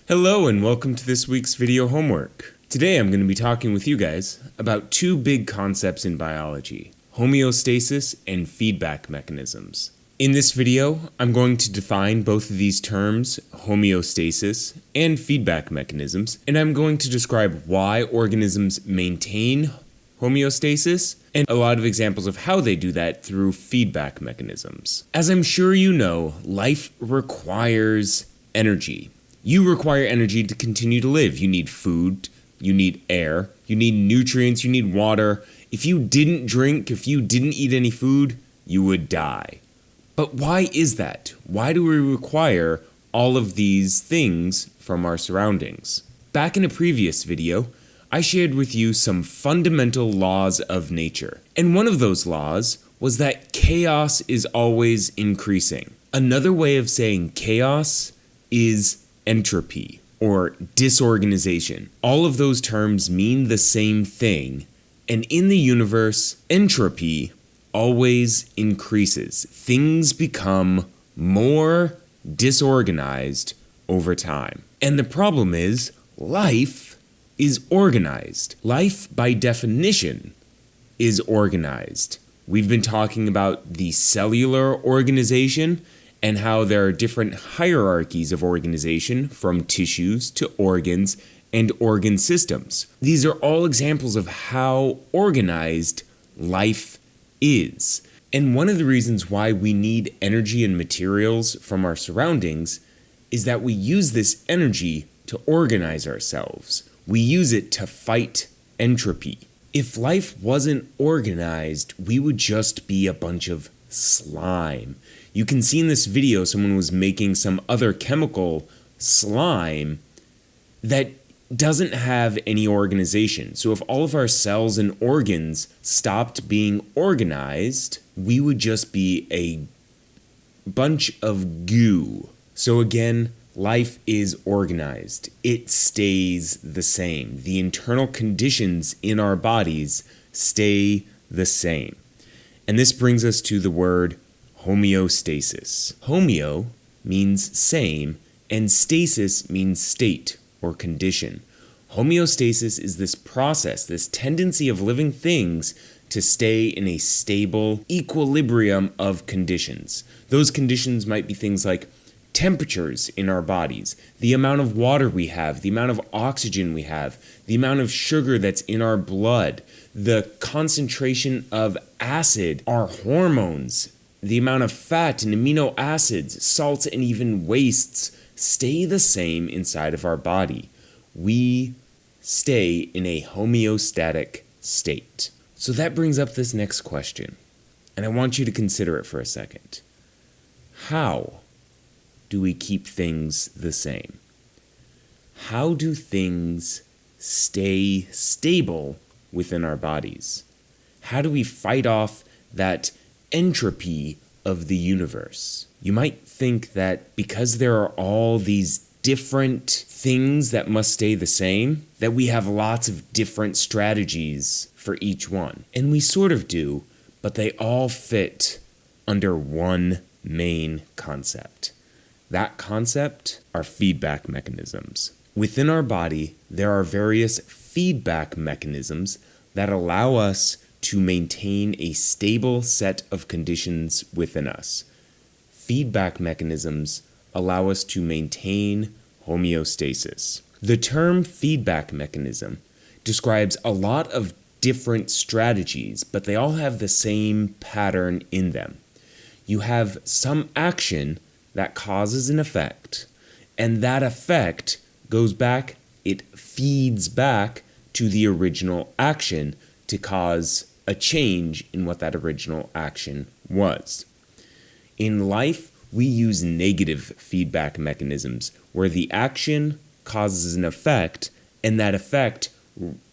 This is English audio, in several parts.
Hello and welcome to this week's video homework. Today I'm going to be talking with you guys about two big concepts in biology, homeostasis and feedback mechanisms. In this video, I'm going to define both of these terms, homeostasis and feedback mechanisms, and I'm going to describe why organisms maintain homeostasis and a lot of examples of how they do that through feedback mechanisms. As I'm sure you know, life requires energy. You require energy to continue to live. You need food, you need air, you need nutrients, you need water. If you didn't drink, if you didn't eat any food, you would die. But why is that? Why do we require all of these things from our surroundings? Back in a previous video, I shared with you some fundamental laws of nature. And one of those laws was that chaos is always increasing. Another way of saying chaos is entropy or disorganization. All of those terms mean the same thing, and in the universe, entropy always increases. Things become more disorganized over time. And the problem is, life is organized. Life, by definition, is organized. We've been talking about the cellular organization and how there are different hierarchies of organization from tissues to organs and organ systems. These are all examples of how organized life is. And one of the reasons why we need energy and materials from our surroundings is that we use this energy to organize ourselves. We use it to fight entropy. If life wasn't organized, we would just be a bunch of slime. You can see in this video someone was making some other chemical slime that doesn't have any organization. So if all of our cells and organs stopped being organized, we would just be a bunch of goo. So again, life is organized. It stays the same. The internal conditions in our bodies stay the same. And this brings us to the word homeostasis. Homeo means same, and stasis means state or condition. Homeostasis is this process, this tendency of living things to stay in a stable equilibrium of conditions. Those conditions might be things like temperatures in our bodies, the amount of water we have, the amount of oxygen we have, the amount of sugar that's in our blood, the concentration of acid, our hormones, the amount of fat and amino acids, salts, and even wastes stay the same inside of our body. We stay in a homeostatic state. So that brings up this next question, and I want you to consider it for a second. How do we keep things the same? How do things stay stable within our bodies? How do we fight off that entropy of the universe? You might think that because there are all these different things that must stay the same, that we have lots of different strategies for each one. And we sort of do, but they all fit under one main concept. That concept are feedback mechanisms. Within our body, there are various feedback mechanisms that allow us to maintain a stable set of conditions within us. Feedback mechanisms allow us to maintain homeostasis. The term feedback mechanism describes a lot of different strategies, but they all have the same pattern in them. You have some action that causes an effect, and that effect goes back, it feeds back to the original action to cause a change in what that original action was. In life, we use negative feedback mechanisms where the action causes an effect and that effect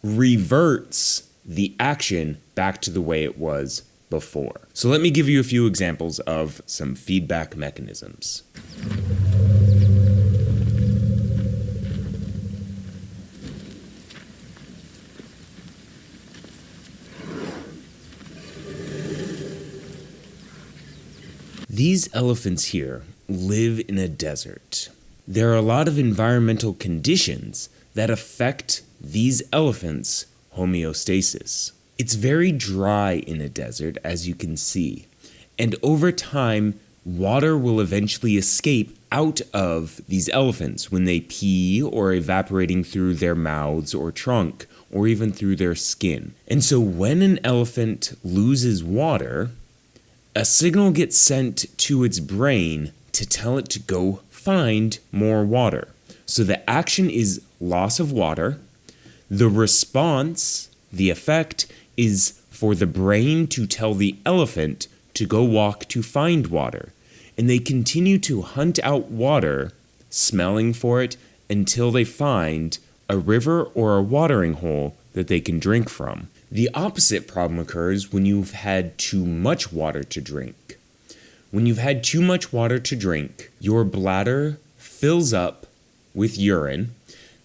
reverts the action back to the way it was before. So let me give you a few examples of some feedback mechanisms. These elephants here live in a desert. there are a lot of environmental conditions that affect these elephants' homeostasis. It's very dry in a desert, as you can see, and over time, water will eventually escape out of these elephants when they pee or evaporating through their mouths or trunk or even through their skin. And so when an elephant loses water, a signal gets sent to its brain to tell it to go find more water. So the action is loss of water. The response, the effect, is for the brain to tell the elephant to go walk to find water. And they continue to hunt out water, smelling for it, until they find a river or a watering hole that they can drink from. The opposite problem occurs when you've had too much water to drink. When you've had too much water to drink, your bladder fills up with urine.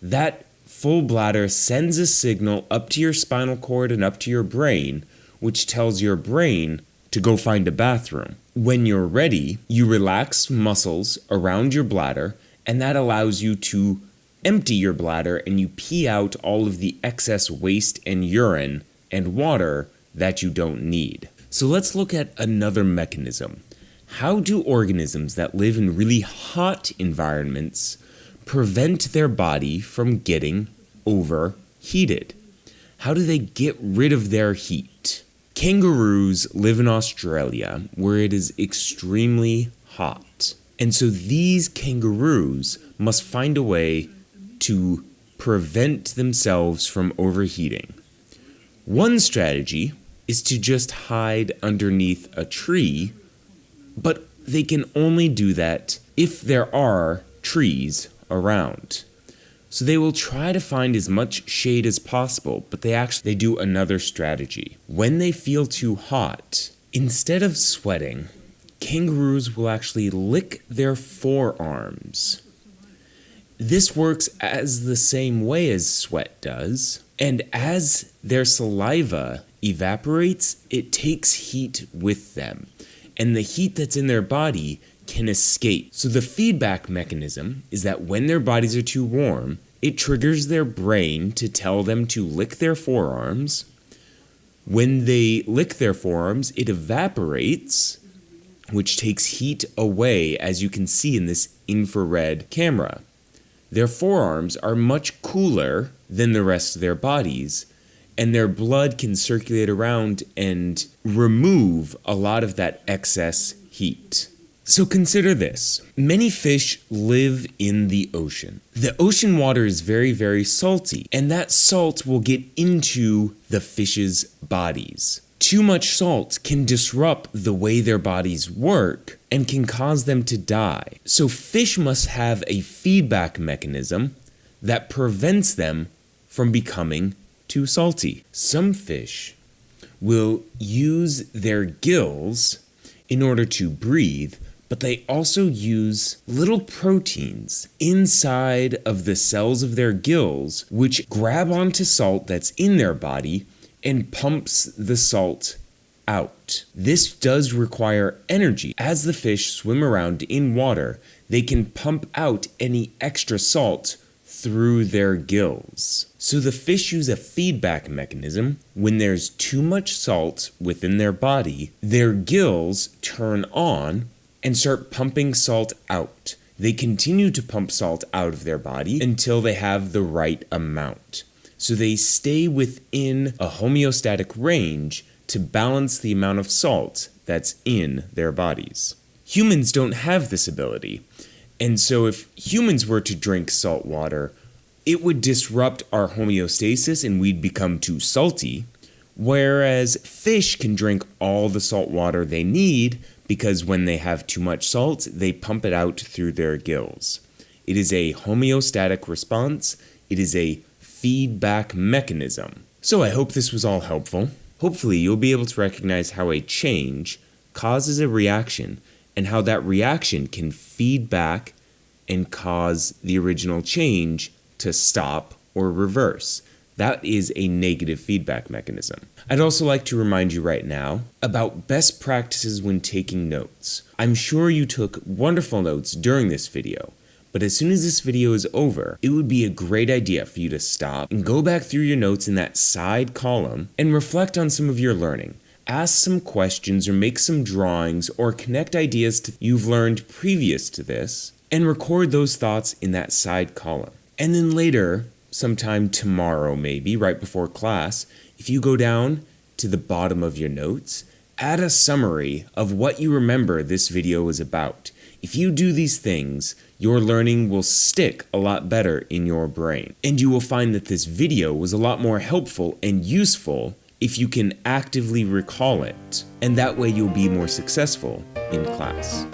That full bladder sends a signal up to your spinal cord and up to your brain, which tells your brain to go find a bathroom. When you're ready, you relax muscles around your bladder, and that allows you to empty your bladder and you pee out all of the excess waste and urine and water that you don't need. So let's look at another mechanism. How do organisms that live in really hot environments prevent their body from getting overheated? How do they get rid of their heat? Kangaroos live in Australia where it is extremely hot. And so these kangaroos must find a way to prevent themselves from overheating. One strategy is to just hide underneath a tree, but they can only do that if there are trees around. So they will try to find as much shade as possible, but they do another strategy. When they feel too hot, instead of sweating, kangaroos will actually lick their forearms. This works as the same way as sweat does, and as their saliva evaporates, it takes heat with them, and the heat that's in their body can escape. So the feedback mechanism is that when their bodies are too warm, it triggers their brain to tell them to lick their forearms. When they lick their forearms, it evaporates, which takes heat away, as you can see in this infrared camera. Their forearms are much cooler than the rest of their bodies, and their blood can circulate around and remove a lot of that excess heat. So consider this. Many fish live in the ocean. The ocean water is very, very salty, and that salt will get into the fish's bodies. Too much salt can disrupt the way their bodies work and can cause them to die. So fish must have a feedback mechanism that prevents them from becoming too salty. Some fish will use their gills in order to breathe, but they also use little proteins inside of the cells of their gills which grab onto salt that's in their body and pumps the salt out. This does require energy. As the fish swim around in water, they can pump out any extra salt through their gills. So the fish use a feedback mechanism. When there's too much salt within their body, their gills turn on and start pumping salt out. They continue to pump salt out of their body until they have the right amount. So they stay within a homeostatic range to balance the amount of salt that's in their bodies. Humans don't have this ability. And so if humans were to drink salt water, it would disrupt our homeostasis and we'd become too salty. Whereas fish can drink all the salt water they need because when they have too much salt, they pump it out through their gills. It is a homeostatic response. It is a feedback mechanism. So I hope this was all helpful. Hopefully you'll be able to recognize how a change causes a reaction and how that reaction can feed back and cause the original change to stop or reverse. That is a negative feedback mechanism. I'd also like to remind you right now about best practices when taking notes. I'm sure you took wonderful notes during this video, But as soon as this video is over, it would be a great idea for you to stop and go back through your notes in that side column and reflect on some of your learning. Ask some questions or make some drawings or connect ideas to you've learned previous to this and record those thoughts in that side column. And then later, sometime tomorrow maybe, right before class, if you go down to the bottom of your notes, add a summary of what you remember this video is about. If you do these things, your learning will stick a lot better in your brain. And you will find that this video was a lot more helpful and useful if you can actively recall it. And that way you'll be more successful in class.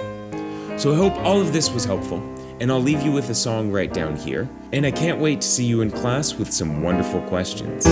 So I hope all of this was helpful, and I'll leave you with a song right down here. And I can't wait to see you in class with some wonderful questions.